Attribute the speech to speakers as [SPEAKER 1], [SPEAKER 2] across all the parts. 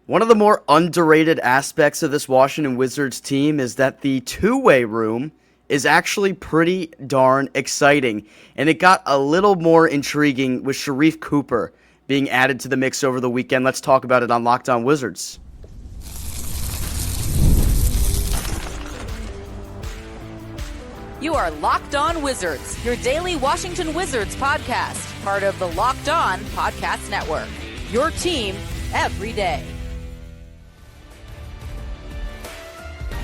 [SPEAKER 1] One of the more underrated aspects of this Washington Wizards team is that the two-way room is actually pretty darn exciting. And it got a little more intriguing with Sharife Cooper being added to the mix over the weekend. Let's talk about it on Locked On Wizards.
[SPEAKER 2] You are Locked On Wizards, your daily Washington Wizards podcast, part of the Locked On Podcast Network. Your team every day.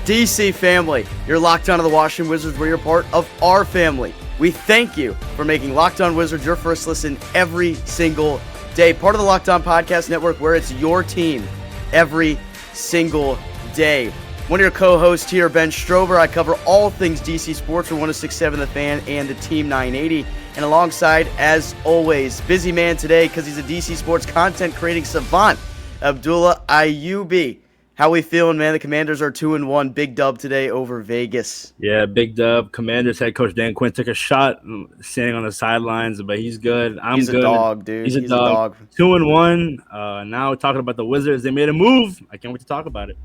[SPEAKER 1] DC family, you're locked on to the Washington Wizards. We're part of our family. We thank you for making Locked On Wizards your first listen every single day. Part of the Locked On Podcast Network, where it's your team every single day. One of your co-hosts here, Ben Strober. I cover all things DC sports for 106.7 The Fan and the Team 980. And alongside, as always, busy man today because he's a DC sports content creating savant, Abdullah Ayubi. How we feeling, man? The Commanders are 2-1. Big dub today over Vegas.
[SPEAKER 3] Yeah, big dub. Commanders head coach Dan Quinn took a shot standing on the sidelines, but he's good.
[SPEAKER 1] He's
[SPEAKER 3] good.
[SPEAKER 1] A dog, dude.
[SPEAKER 3] He's a dog. 2-1. Now we're talking about the Wizards. They made a move. I can't wait to talk about it.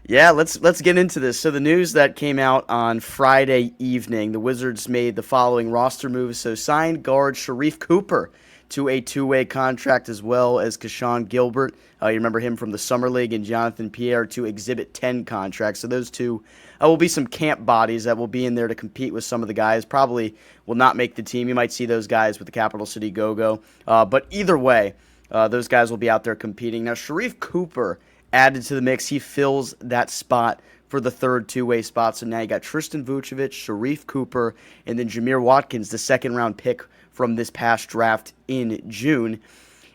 [SPEAKER 1] Yeah, let's get into this. So the news that came out on Friday evening, the Wizards made the following roster moves. So signed guard Sharife Cooper to a two-way contract, as well as Keshawn Gilbert. You remember him from the Summer League, and Jonathan Pierre to Exhibit 10 contracts. So those two will be some camp bodies that will be in there to compete with some of the guys. Probably will not make the team. You might see those guys with the Capital City Go-Go. But either way, those guys will be out there competing. Now, Sharife Cooper added to the mix. He fills that spot for the third two-way spot. So now you got Tristan Vukcevic, Sharife Cooper, and then Jamir Watkins, the second-round pick from this past draft in June.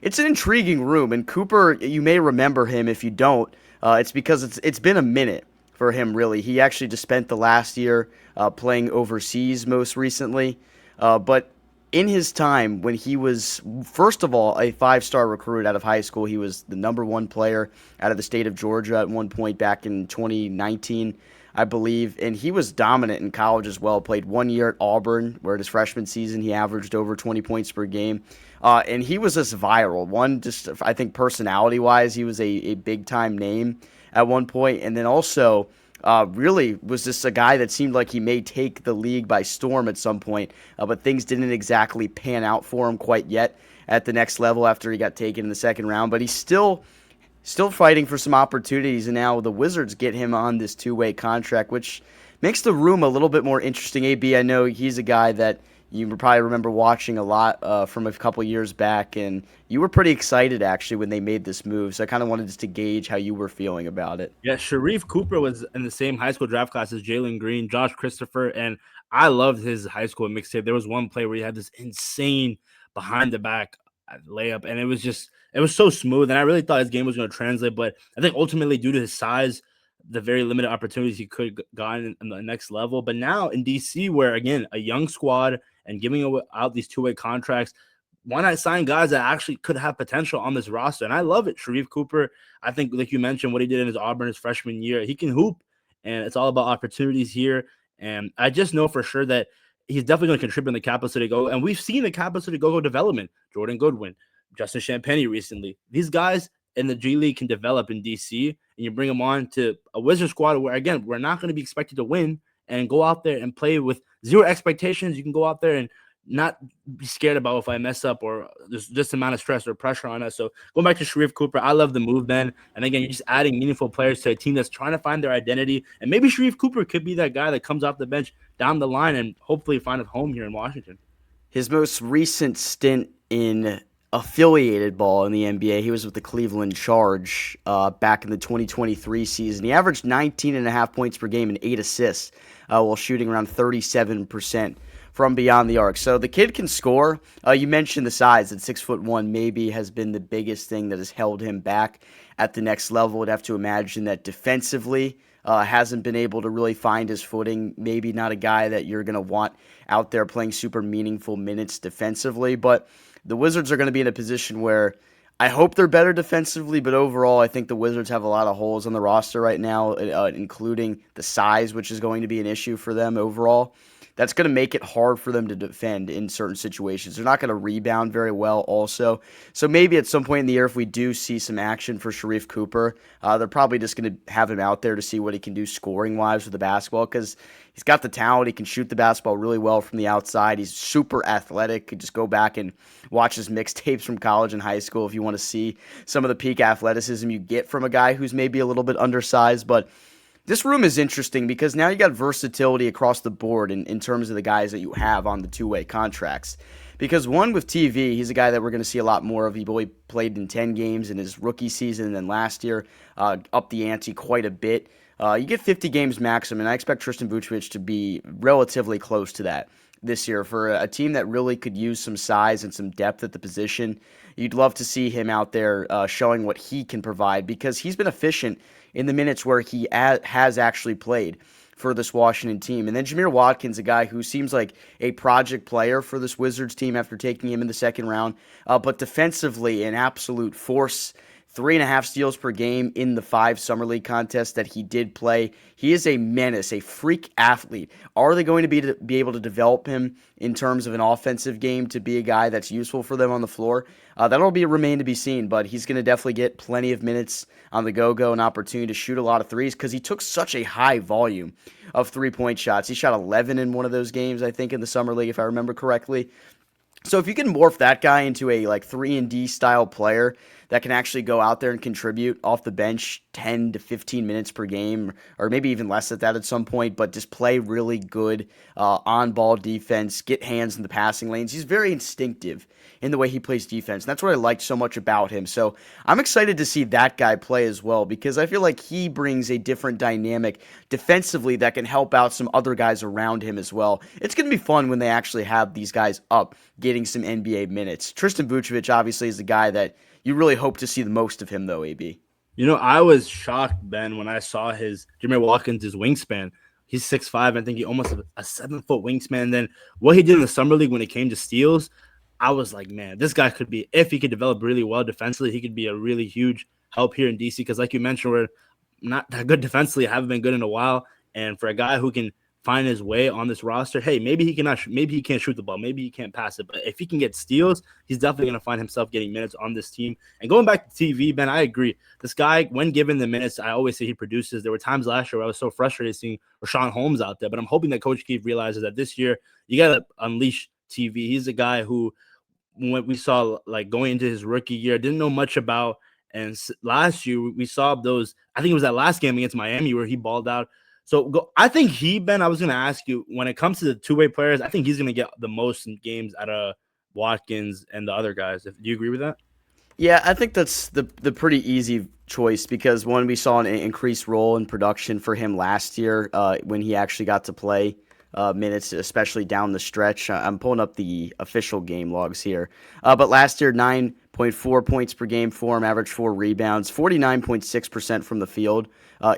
[SPEAKER 1] It's an intriguing room, and Cooper, you may remember him. If you don't, it's because it's been a minute for him, really. He actually just spent the last year playing overseas most recently, but in his time when he was, first of all, a five-star recruit out of high school, he was the number one player out of the state of Georgia at one point back in 2019, I believe, and he was dominant in college as well. Played 1 year at Auburn, where his freshman season he averaged over 20 points per game, and he was just viral. I think personality-wise, he was a big-time name at one point, and then also really was just a guy that seemed like he may take the league by storm at some point, but things didn't exactly pan out for him quite yet at the next level after he got taken in the second round, but he's still fighting for some opportunities, and now the Wizards get him on this two-way contract, which makes the room a little bit more interesting. AB, I know he's a guy that you probably remember watching a lot from a couple years back, and you were pretty excited, actually, when they made this move, so I kind of wanted just to gauge how you were feeling about it.
[SPEAKER 3] Yeah, Sharife Cooper was in the same high school draft class as Jalen Green, Josh Christopher, and I loved his high school mixtape. There was one play where he had this insane behind-the-back layup, and it was so smooth, and I really thought his game was going to translate, but I think ultimately due to his size, the very limited opportunities he could have gotten in the next level. But now in DC, where, again, a young squad and giving out these two-way contracts, why not sign guys that actually could have potential on this roster? And I love it. Sharife Cooper, I think, like you mentioned, what he did in his Auburn his freshman year, he can hoop, and it's all about opportunities here. And I just know for sure that he's definitely going to contribute in the Capital City Go. And we've seen the Capital City Go development. Jordan Goodwin, Justin Champagnie recently. These guys in the G League can develop in DC, and you bring them on to a Wizard squad where, again, we're not going to be expected to win and go out there and play with zero expectations. You can go out there and not be scared about if I mess up or there's just amount of stress or pressure on us. So going back to Sharife Cooper, I love the move, Ben. And again, you're just adding meaningful players to a team that's trying to find their identity. And maybe Sharife Cooper could be that guy that comes off the bench down the line and hopefully find a home here in Washington.
[SPEAKER 1] His most recent stint in affiliated ball in the NBA, he was with the Cleveland Charge back in the 2023 season. He averaged 19.5 points per game and 8 assists while shooting around 37% from beyond the arc. So the kid can score. You mentioned the size at 6'1", maybe has been the biggest thing that has held him back at the next level. Would have to imagine that defensively hasn't been able to really find his footing. Maybe not a guy that you're going to want out there playing super meaningful minutes defensively, but the Wizards are going to be in a position where I hope they're better defensively, but overall I think the Wizards have a lot of holes on the roster right now, including the size, which is going to be an issue for them overall. that's going to make it hard for them to defend in certain situations. They're not going to rebound very well also. So maybe at some point in the year, if we do see some action for Sharife Cooper, they're probably just going to have him out there to see what he can do scoring-wise with the basketball, because he's got the talent. He can shoot the basketball really well from the outside. He's super athletic. You just go back and watch his mixtapes from college and high school if you want to see some of the peak athleticism you get from a guy who's maybe a little bit undersized. But this room is interesting because now you got versatility across the board in terms of the guys that you have on the two-way contracts. Because one, with TV, he's a guy that we're going to see a lot more of. He only played in 10 games in his rookie season, and then last year upped the ante quite a bit. You get 50 games maximum, and I expect Tristan Vukcevic to be relatively close to that this year. For a team that really could use some size and some depth at the position, you'd love to see him out there showing what he can provide, because he's been efficient in the minutes where he has actually played for this Washington team. And then Jamir Watkins, a guy who seems like a project player for this Wizards team after taking him in the second round, but defensively an absolute force. 3.5 steals per game in the 5 Summer League contests that he did play. He is a menace, a freak athlete. Are they going to be able to develop him in terms of an offensive game to be a guy that's useful for them on the floor? That'll remain to be seen, but he's going to definitely get plenty of minutes on the go-go and opportunity to shoot a lot of threes, because he took such a high volume of three-point shots. He shot 11 in one of those games, I think, in the Summer League, if I remember correctly. So if you can morph that guy into a 3-and-D style player that can actually go out there and contribute off the bench 10 to 15 minutes per game, or maybe even less at that at some point, but just play really good on-ball defense, get hands in the passing lanes. He's very instinctive in the way he plays defense. And that's what I liked so much about him. So I'm excited to see that guy play as well, because I feel like he brings a different dynamic defensively that can help out some other guys around him as well. It's going to be fun when they actually have these guys up getting some NBA minutes. Tristan Vukcevic obviously is the guy that you really hope to see the most of him, though, AB.
[SPEAKER 3] I was shocked, Ben, when I saw Jamir Watkins' wingspan. He's 6'5". I think he almost has a 7-foot wingspan. Then what he did in the Summer League when it came to steals, I was like, man, this guy could be, if he could develop really well defensively, he could be a really huge help here in DC. Because like you mentioned, we're not that good defensively, haven't been good in a while. And for a guy who can find his way on this roster, hey, maybe he can't shoot the ball, maybe he can't pass it, but if he can get steals, he's definitely going to find himself getting minutes on this team. And going back to TV, Ben, I agree. This guy, when given the minutes, I always say he produces. There were times last year where I was so frustrated seeing Rashawn Holmes out there, but I'm hoping that Coach Keefe realizes that this year you got to unleash TV. He's a guy who, when we saw going into his rookie year, didn't know much about, and last year we saw those, I think it was that last game against Miami where he balled out. So I think Ben, I was going to ask you, when it comes to the two-way players, I think he's going to get the most games out of Watkins and the other guys. Do you agree with that?
[SPEAKER 1] Yeah, I think that's the pretty easy choice, because one, we saw an increased role in production for him last year when he actually got to play minutes, especially down the stretch. I'm pulling up the official game logs here. But last year, 9.4 points per game for him, average 4 rebounds, 49.6% from the field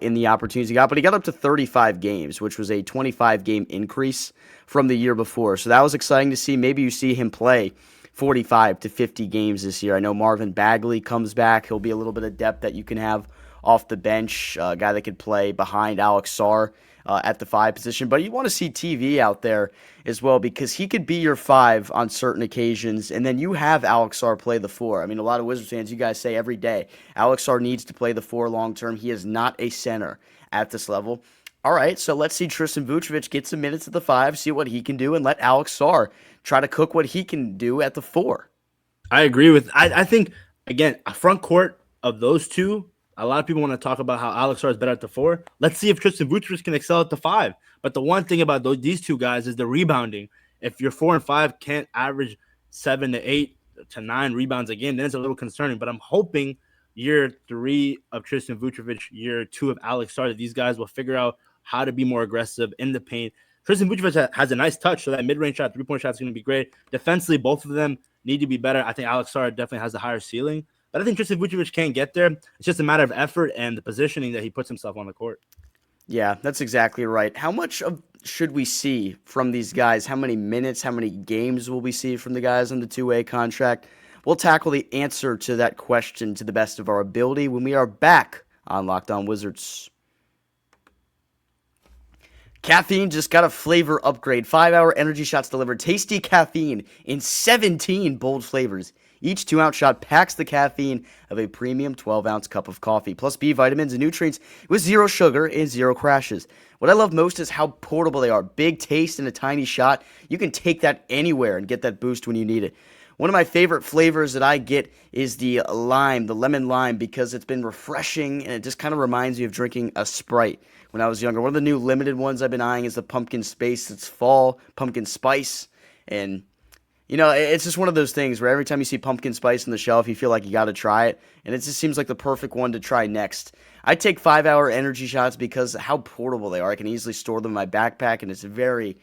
[SPEAKER 1] in the opportunities he got. But he got up to 35 games, which was a 25-game increase from the year before. So that was exciting to see. Maybe you see him play 45 to 50 games this year. I know Marvin Bagley comes back. He'll be a little bit of depth that you can have off the bench, a guy that could play behind Alex Sarr at the 5 position. But you want to see TV out there as well, because he could be your 5 on certain occasions, and then you have Alex Sarr play the 4. I mean, a lot of Wizards fans, you guys say every day, Alex Sarr needs to play the 4 long term. He is not a center at this level. All right, so let's see Tristan Vukcevic get some minutes at the 5, see what he can do, and let Alex Sarr try to cook what he can do at the 4.
[SPEAKER 3] I agree with. I think, again, a front court of those two. A lot of people want to talk about how Alex Sarr is better at the 4. Let's see if Tristan Vukcevic can excel at the 5. But the one thing about these two guys is the rebounding. If your 4 and 5 can't average 7 to 8 to 9 rebounds a game, then it's a little concerning. But I'm hoping year 3 of Tristan Vukcevic, year 2 of Alex Sarr, that these guys will figure out how to be more aggressive in the paint. Tristan Vukcevic has a nice touch, so that mid-range shot, 3-point shot is going to be great. Defensively, both of them need to be better. I think Alex Sarr definitely has a higher ceiling. But I think Tristan Vukcevic can get there. It's just a matter of effort and the positioning that he puts himself on the court.
[SPEAKER 1] Yeah, that's exactly right. How much should we see from these guys? How many minutes, how many games will we see from the guys on the two-way contract? We'll tackle the answer to that question to the best of our ability when we are back on Locked On Wizards. Caffeine just got a flavor upgrade. 5-hour energy shots delivered tasty caffeine in 17 bold flavors. Each 2-ounce shot packs the caffeine of a premium 12-ounce cup of coffee, plus B vitamins and nutrients with zero sugar and zero crashes. What I love most is how portable they are. Big taste in a tiny shot. You can take that anywhere and get that boost when you need it. One of my favorite flavors that I get is the lime, the lemon lime, because it's been refreshing and it just kind of reminds me of drinking a Sprite when I was younger. One of the new limited ones I've been eyeing is the pumpkin spice. It's fall, pumpkin spice, and it's just one of those things where every time you see pumpkin spice on the shelf, you feel like you got to try it, and it just seems like the perfect one to try next. I take 5-hour energy shots because how portable they are. I can easily store them in my backpack, and it's very,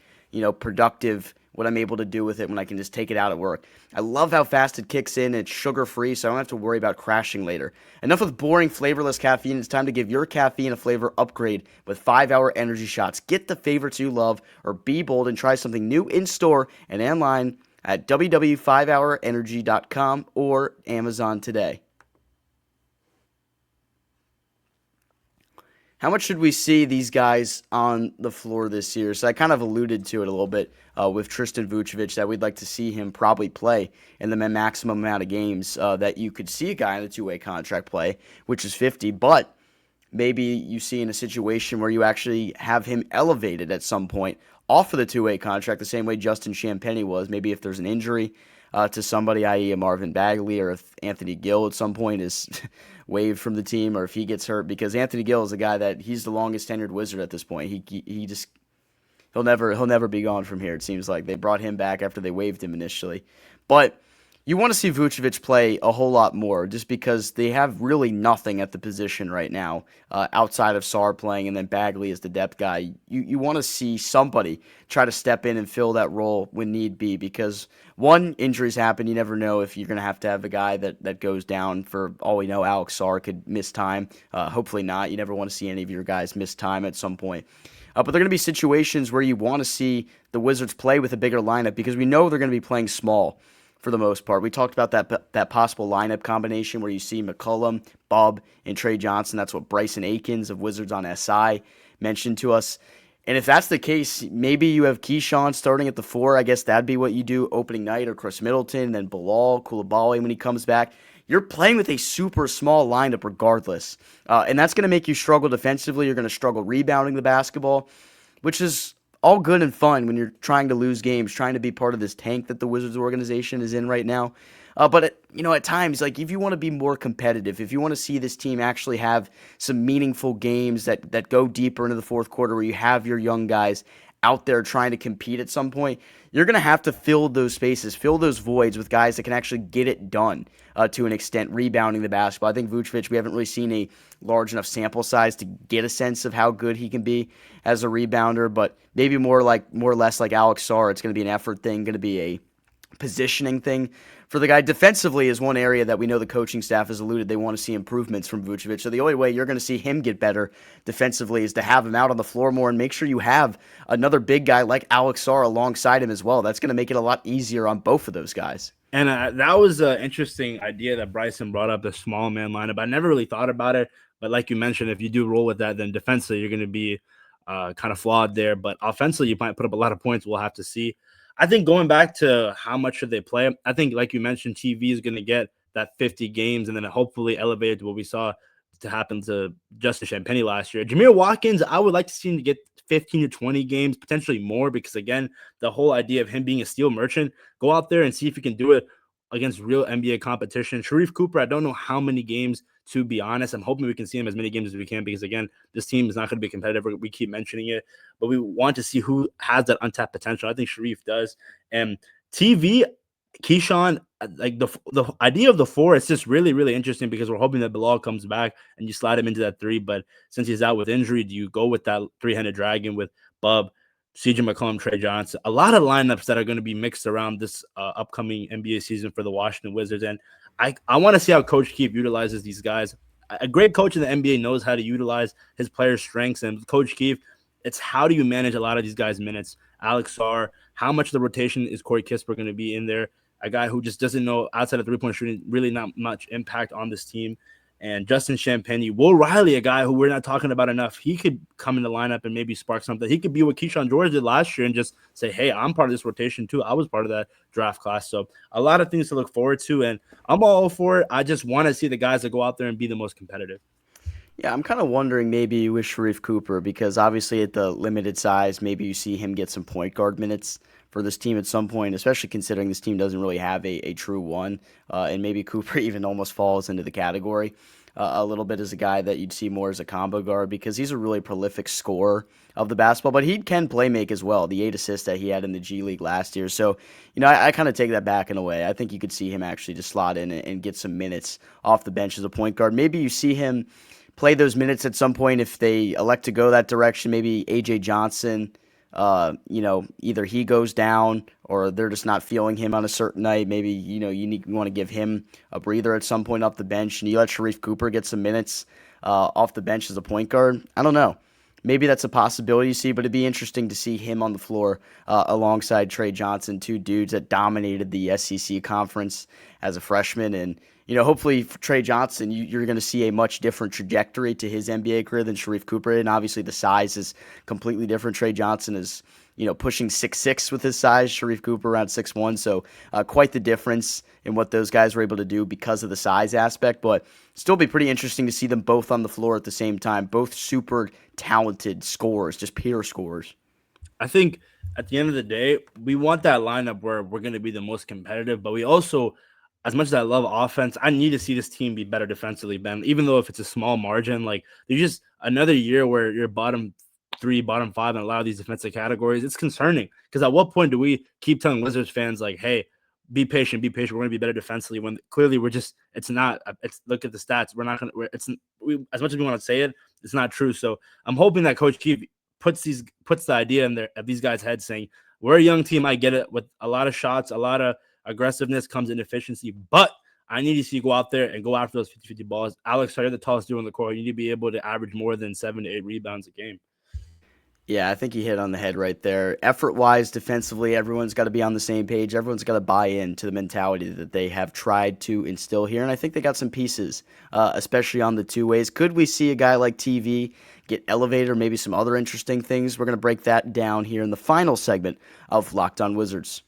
[SPEAKER 1] productive what I'm able to do with it when I can just take it out at work. I love how fast it kicks in. It's sugar-free, so I don't have to worry about crashing later. Enough with boring, flavorless caffeine. It's time to give your caffeine a flavor upgrade with 5-hour energy shots. Get the favorites you love, or be bold and try something new in-store and online at www.5hourenergy.com or Amazon today. How much should we see these guys on the floor this year? So I kind of alluded to it a little bit with Tristan Vukcevic, that we'd like to see him probably play in the maximum amount of games that you could see a guy in a two-way contract play, which is 50. But maybe you see in a situation where you actually have him elevated at some point off of the two-way contract, the same way Justin Champagnie was. Maybe if there's an injury to somebody, i.e. a Marvin Bagley, or if Anthony Gill at some point is waived from the team, or if he gets hurt, because Anthony Gill is a guy that he's the longest tenured Wizard at this point. He'll never be gone from here. It seems like they brought him back after they waived him initially, but you want to see Vukcevic play a whole lot more, just because they have really nothing at the position right now outside of Sarr playing, and then Bagley is the depth guy. You want to see somebody try to step in and fill that role when need be, because one, injuries happen. You never know if you're going to have a guy that goes down. For all we know, Alex Sarr could miss time. Hopefully not. You never want to see any of your guys miss time at some point. But there are going to be situations where you want to see the Wizards play with a bigger lineup, because we know they're going to be playing small for the most part. We talked about that possible lineup combination where you see McCollum, Bub, and Trey Johnson. That's what Bryson Akins of Wizards on SI mentioned to us. And if that's the case, maybe you have Keyshawn starting at the 4. I guess that'd be what you do opening night, or Chris Middleton, then Bilal, Coulibaly when he comes back. You're playing with a super small lineup regardless. And that's going to make you struggle defensively. You're going to struggle rebounding the basketball, which is all good and fun when you're trying to lose games, trying to be part of this tank that the Wizards organization is in right now. But at times, like, if you want to be more competitive, if you want to see this team actually have some meaningful games that go deeper into the fourth quarter, where you have your young guys out there trying to compete at some point, you're going to have to fill those spaces, fill those voids with guys that can actually get it done to an extent, rebounding the basketball. I think Vukcevic, we haven't really seen a large enough sample size to get a sense of how good he can be as a rebounder, but maybe more or less like Alex Sarr. It's going to be an effort thing, going to be a positioning thing for the guy. Defensively is one area that we know the coaching staff has alluded they want to see improvements from Vukcevic. So the only way you're going to see him get better defensively is to have him out on the floor more, and make sure you have another big guy like Alex Sarr alongside him as well. That's going to make it a lot easier on both of those guys.
[SPEAKER 3] And that was an interesting idea that Bryson brought up, the small man lineup. I never really thought about it, but like you mentioned, if you do roll with that, then defensively you're going to be kind of flawed there. But offensively, you might put up a lot of points. We'll have to see. I think going back to how much should they play, I think, like you mentioned, TV is going to get that 50 games, and then hopefully elevated to what we saw to happen to Justin Champagnie last year. Jamir Watkins, I would like to see him to get 15 to 20 games, potentially more, because, again, the whole idea of him being a steal merchant, go out there and see if you can do it against real NBA competition. Sharife Cooper, I don't know how many games, to be honest. I'm hoping we can see him as many games as we can, because, again, this team is not going to be competitive. We keep mentioning it, but we want to see who has that untapped potential. I think Sharife does. And TV, Keyshawn, like the idea of the 4, it's just really, really interesting, because we're hoping that Bilal comes back and you slide him into that 3. But since he's out with injury, do you go with that 3-headed dragon with Bub, CJ McCollum, Trey Johnson? A lot of lineups that are going to be mixed around this upcoming NBA season for the Washington Wizards. And I want to see how Coach Keefe utilizes these guys. A great coach in the NBA knows how to utilize his players' strengths. And Coach Keefe, it's how do you manage a lot of these guys' minutes? Alex Sarr, how much of the rotation is Corey Kispert going to be in there? A guy who just doesn't know, outside of three-point shooting, really not much impact on this team. and Justin Champagnie. Will Riley, a guy who we're not talking about enough, he could come in the lineup and maybe spark something. He could be what Keyshawn George did last year and just say, hey, I'm part of this rotation too. I was part of that draft class. So a lot of things to look forward to, and I'm all for it. I just want to see the guys that go out there and be the most competitive.
[SPEAKER 1] Yeah, I'm kind of wondering maybe with Sharife Cooper, because obviously at the limited size, maybe you see him get some point guard minutes for this team at some point, especially considering this team doesn't really have a true one. And maybe Cooper even almost falls into the category a little bit as a guy that you'd see more as a combo guard, because he's a really prolific scorer of the basketball, but he can play make as well. The 8 assists that he had in the G League last year. So, I kind of take that back in a way. I think you could see him actually just slot in and get some minutes off the bench as a point guard. Maybe you see him play those minutes at some point if they elect to go that direction. Maybe A.J. Johnson, either he goes down or they're just not feeling him on a certain night. Maybe, you want to give him a breather at some point off the bench, and you let Sharife Cooper get some minutes off the bench as a point guard. I don't know. Maybe that's a possibility you see, but it'd be interesting to see him on the floor alongside Trey Johnson, two dudes that dominated the SEC conference as a freshman. And, hopefully for Trey Johnson, you're going to see a much different trajectory to his NBA career than Sharife Cooper. And obviously the size is completely different. Trey Johnson is, pushing 6'6" with his size. Sharife Cooper around 6'1". So quite the difference in what those guys were able to do because of the size aspect. But still be pretty interesting to see them both on the floor at the same time. Both super talented scorers, just pure scorers.
[SPEAKER 3] I think at the end of the day, we want that lineup where we're going to be the most competitive, but we also, as much as I love offense, I need to see this team be better defensively, Ben. Even though if it's a small margin, like there's just another year where you're bottom 3, bottom 5 in a lot of these defensive categories. It's concerning because at what point do we keep telling Wizards fans like, hey, be patient, we're going to be better defensively, when clearly look at the stats. We're not going to, as much as we want to say it, it's not true. So I'm hoping that Coach Keefe puts the idea in these guys' heads saying, we're a young team. I get it. With a lot of shots, a lot of aggressiveness comes inefficiency, but I need to see you go out there and go after those 50-50 balls. Alex, you're the tallest dude on the court. You need to be able to average more than 7 to 8 rebounds a game.
[SPEAKER 1] Yeah, I think you hit on the head right there. Effort-wise, defensively, everyone's got to be on the same page. Everyone's got to buy into the mentality that they have tried to instill here, and I think they got some pieces, especially on the two ways. Could we see a guy like TV get elevated, or maybe some other interesting things? We're going to break that down here in the final segment of Locked On Wizards.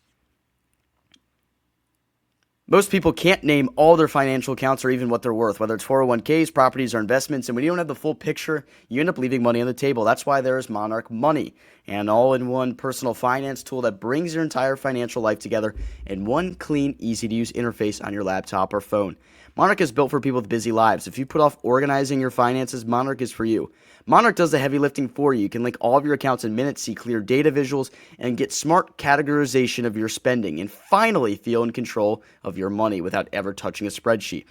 [SPEAKER 1] Most people can't name all their financial accounts or even what they're worth, whether it's 401ks, properties, or investments. And when you don't have the full picture, you end up leaving money on the table. That's why there is Monarch Money, an all-in-one personal finance tool that brings your entire financial life together in one clean, easy-to-use interface on your laptop or phone. Monarch is built for people with busy lives. If you put off organizing your finances, Monarch is for you. Monarch does the heavy lifting for you. You can link all of your accounts in minutes, see clear data visuals, and get smart categorization of your spending, and finally feel in control of your money without ever touching a spreadsheet.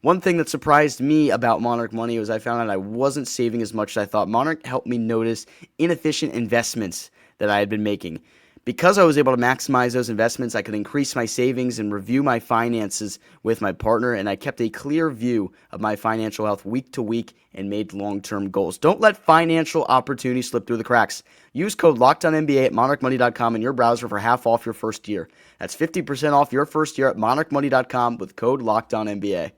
[SPEAKER 1] One thing that surprised me about Monarch Money was I found out I wasn't saving as much as I thought. Monarch helped me notice inefficient investments that I had been making. Because I was able to maximize those investments, I could increase my savings and review my finances with my partner, and I kept a clear view of my financial health week to week and made long-term goals. Don't let financial opportunities slip through the cracks. Use code LOCKEDONNBA at monarchmoney.com in your browser for half off your first year. That's 50% off your first year at monarchmoney.com with code LOCKEDONNBA.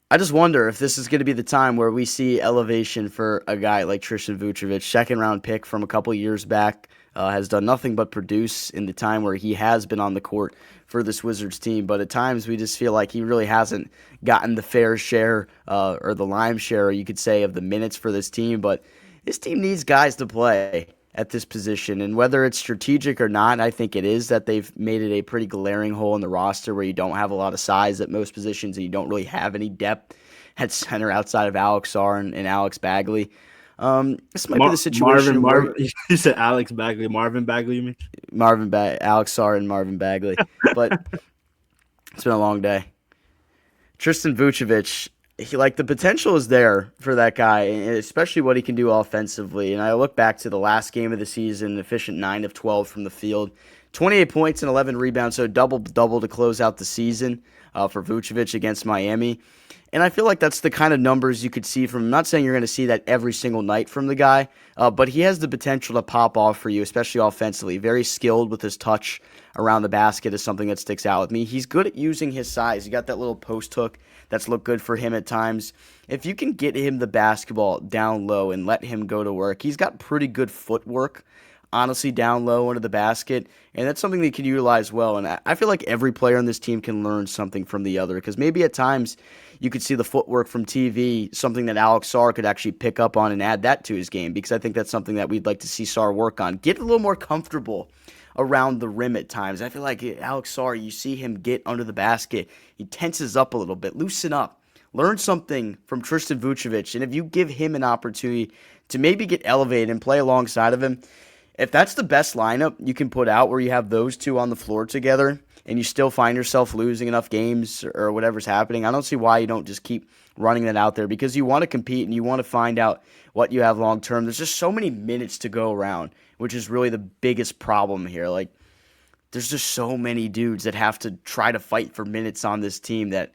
[SPEAKER 1] I just wonder if this is going to be the time where we see elevation for a guy like Tristan Vukcevic, second-round pick from a couple years back, has done nothing but produce in the time where he has been on the court for this Wizards team. But at times we just feel like he really hasn't gotten the fair share or the lime share, you could say, of the minutes for this team. But this team needs guys to play at this position, and whether it's strategic or not, I think it is that they've made it a pretty glaring hole in the roster where you don't have a lot of size at most positions and you don't really have any depth at center outside of Alex Sarr and Alex Bagley. This might be the situation
[SPEAKER 3] Marvin, you said Alex Bagley. Marvin Bagley, you mean?
[SPEAKER 1] Alex Sarr and Marvin Bagley. But it's been a long day. Tristan Vukcevic, the potential is there for that guy, especially what he can do offensively. And I look back to the last game of the season, efficient 9 of 12 from the field, 28 points and 11 rebounds, so double to close out the season for Vukcevic against Miami. And I feel like that's the kind of numbers you could see from. I'm not saying you're going to see that every single night from the guy, but he has the potential to pop off for you, especially offensively. Very skilled with his touch around the basket is something that sticks out with me. He's good at using his size. You got that little post hook that's looked good for him at times. If you can get him the basketball down low and let him go to work, he's got pretty good footwork, honestly, down low under the basket, and that's something they can utilize well. And I feel like every player on this team can learn something from the other, because maybe at times you could see the footwork from TV, something that Alex Sarr could actually pick up on and add that to his game, because I think that's something that we'd like to see Sarr work on. Get a little more comfortable around the rim at times. I feel like Alex Sarr, you see him get under the basket, he tenses up a little bit. Loosen up. Learn something from Tristan Vukcevic, and if you give him an opportunity to maybe get elevated and play alongside of him, if that's the best lineup you can put out, where you have those two on the floor together and you still find yourself losing enough games or whatever's happening, I don't see why you don't just keep running that out there, because you want to compete and you want to find out what you have long term. There's just so many minutes to go around, which is really the biggest problem here. Like, there's just so many dudes that have to try to fight for minutes on this team that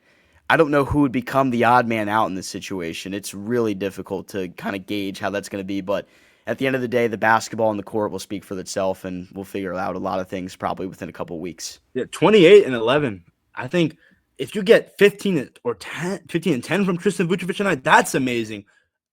[SPEAKER 1] I don't know who would become the odd man out in this situation. It's really difficult to kind of gauge how that's going to be, but at the end of the day, the basketball on the court will speak for itself, and we'll figure out a lot of things probably within a couple of weeks.
[SPEAKER 3] Yeah, 28 and 11. I think if you get 15 or 10, 15 and 10 from Tristan Vukcevic tonight, that's amazing.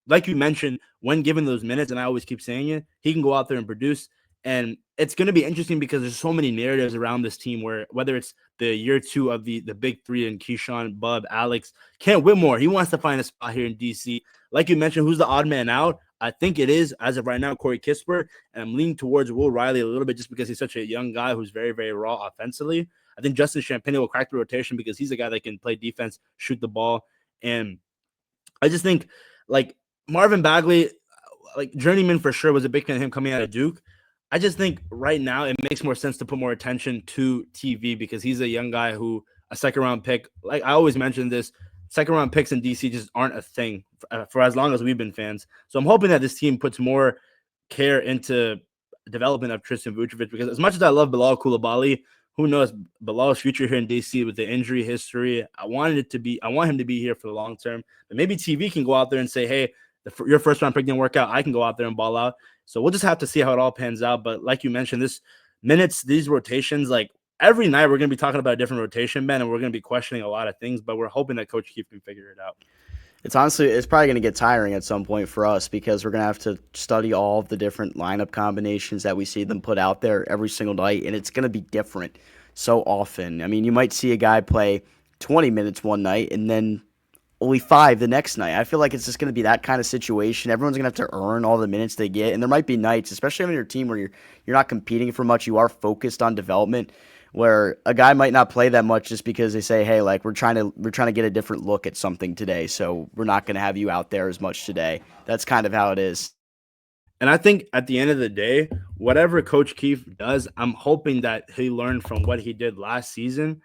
[SPEAKER 3] Like you mentioned, when given those minutes, and I always keep saying it, he can go out there and produce. And it's going to be interesting because there's so many narratives around this team, where whether it's the year two of the big three and Keyshawn, Bub, Alex, Kent Whitmore, he wants to find a spot here in DC. Like you mentioned, who's the odd man out? I think it is, as of right now, Corey Kispert, and I'm leaning towards Will Riley a little bit just because he's such a young guy who's very, very raw offensively. I think Justin Champagnie will crack the rotation because he's a guy that can play defense, shoot the ball. And I just think, like, Marvin Bagley, like, journeyman for sure, was a big fan of him coming out of Duke. I just think right now it makes more sense to put more attention to TV because he's a young guy who, a second-round pick, like I always mention this, second-round picks in DC just aren't a thing for as long as we've been fans. So I'm hoping that this team puts more care into development of Tristan Vukcevic, because as much as I love Bilal Coulibaly, who knows Bilal's future here in DC with the injury history, I want him to be here for the long term. But maybe TV can go out there and say, hey, your first-round pick didn't work out. I can go out there and ball out. So we'll just have to see how it all pans out. But like you mentioned, these rotations, like, every night we're going to be talking about a different rotation, man, and we're going to be questioning a lot of things, but we're hoping that Coach Keefe can figure it out.
[SPEAKER 1] It's probably going to get tiring at some point for us, because we're going to have to study all of the different lineup combinations that we see them put out there every single night, and it's going to be different so often. I mean, you might see a guy play 20 minutes one night and then only 5 the next night. I feel like it's just going to be that kind of situation. Everyone's going to have to earn all the minutes they get, and there might be nights, especially on your team, where you're not competing for much, you are focused on development, where a guy might not play that much just because they say, hey, like, we're trying to get a different look at something today, so we're not going to have you out there as much today. That's kind of how it is.
[SPEAKER 3] And I think at the end of the day, whatever Coach Keefe does, I'm hoping that he learned from what he did last season.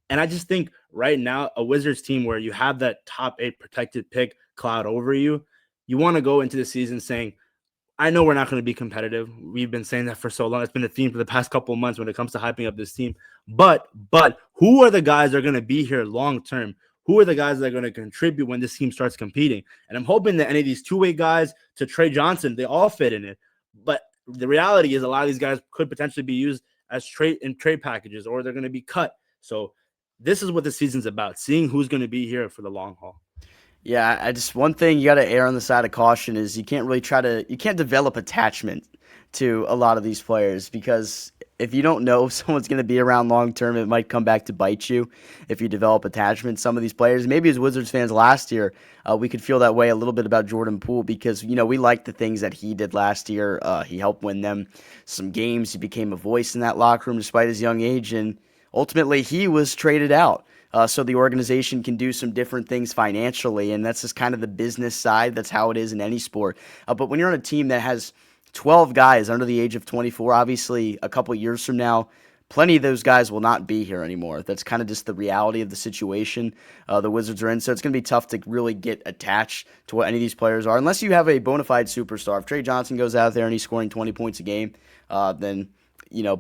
[SPEAKER 3] And I just think right now, a Wizards team where you have that top 8 protected pick cloud over you, you want to go into the season saying, I know we're not going to be competitive. We've been saying that for so long. It's been a theme for the past couple of months when it comes to hyping up this team. But who are the guys that are going to be here long term? Who are the guys that are going to contribute when this team starts competing? And I'm hoping that any of these two-way guys to Trey Johnson, they all fit in it. But the reality is a lot of these guys could potentially be used as trade packages, or they're going to be cut. So this is what the season's about, seeing who's going to be here for the long haul.
[SPEAKER 1] Yeah, one thing you got to err on the side of caution is you can't develop attachment to a lot of these players, because if you don't know if someone's going to be around long term, it might come back to bite you if you develop attachment. Some of these players, maybe as Wizards fans last year, we could feel that way a little bit about Jordan Poole, because, we liked the things that he did last year. He helped win them some games. He became a voice in that locker room despite his young age, and ultimately he was traded out. So the organization can do some different things financially, and that's just kind of the business side. That's how it is in any sport. But when you're on a team that has 12 guys under the age of 24, obviously a couple years from now, plenty of those guys will not be here anymore. That's kind of just the reality of the situation the Wizards are in. So it's going to be tough to really get attached to what any of these players are, unless you have a bona fide superstar. If Trey Johnson goes out there and he's scoring 20 points a game, then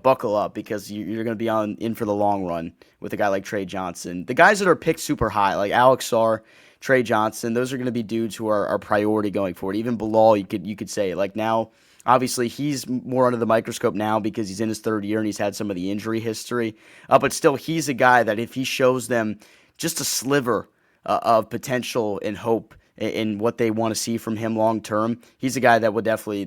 [SPEAKER 1] buckle up because you're going to be in for the long run with a guy like Trey Johnson. The guys that are picked super high, like Alex Sarr, Trey Johnson, those are going to be dudes who are priority going forward. Even Bilal, you could say, like, now, obviously, he's more under the microscope now because he's in his third year and he's had some of the injury history. But still, he's a guy that if he shows them just a sliver of potential and hope in what they want to see from him long term, he's a guy that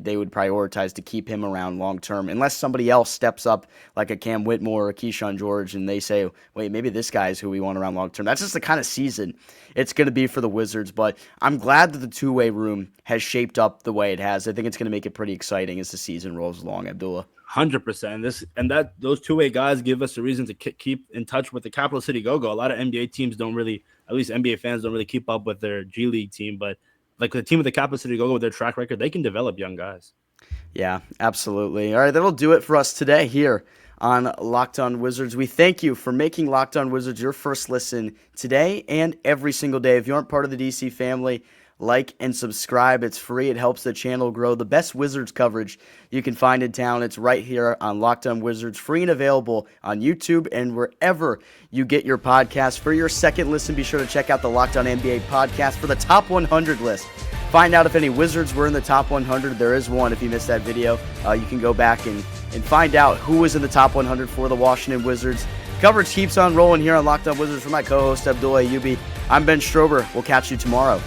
[SPEAKER 1] they would prioritize to keep him around long term, unless somebody else steps up like a Cam Whitmore or a Keyshawn George and they say, wait, maybe this guy's who we want around long term. That's just the kind of season it's going to be for the Wizards, but I'm glad that the two-way room has shaped up the way it has. I think it's going to make it pretty exciting as the season rolls along, Abdullah.
[SPEAKER 3] 100%. Those two-way guys give us a reason to keep in touch with the Capital City Go-Go. A lot of NBA teams don't really, at least NBA fans don't really keep up with their G League team, but like the team with the Capital City Go-Go with their track record, they can develop young guys.
[SPEAKER 1] Yeah, absolutely. All right, that'll do it for us today here on Locked On Wizards. We thank you for making Locked On Wizards your first listen today and every single day. If you aren't part of the DC family, like and subscribe. It's free. It helps the channel grow. The best Wizards coverage you can find in town. It's right here on Locked On Wizards, free and available on YouTube and wherever you get your podcasts. For your second listen, be sure to check out the Locked On NBA podcast for the top 100 list. Find out if any Wizards were in the top 100. There is one if you missed that video. You can go back and find out who was in the top 100 for the Washington Wizards. Coverage keeps on rolling here on Locked On Wizards. For my co-host, Abdullah Ayyubi, I'm Ben Strober. We'll catch you tomorrow.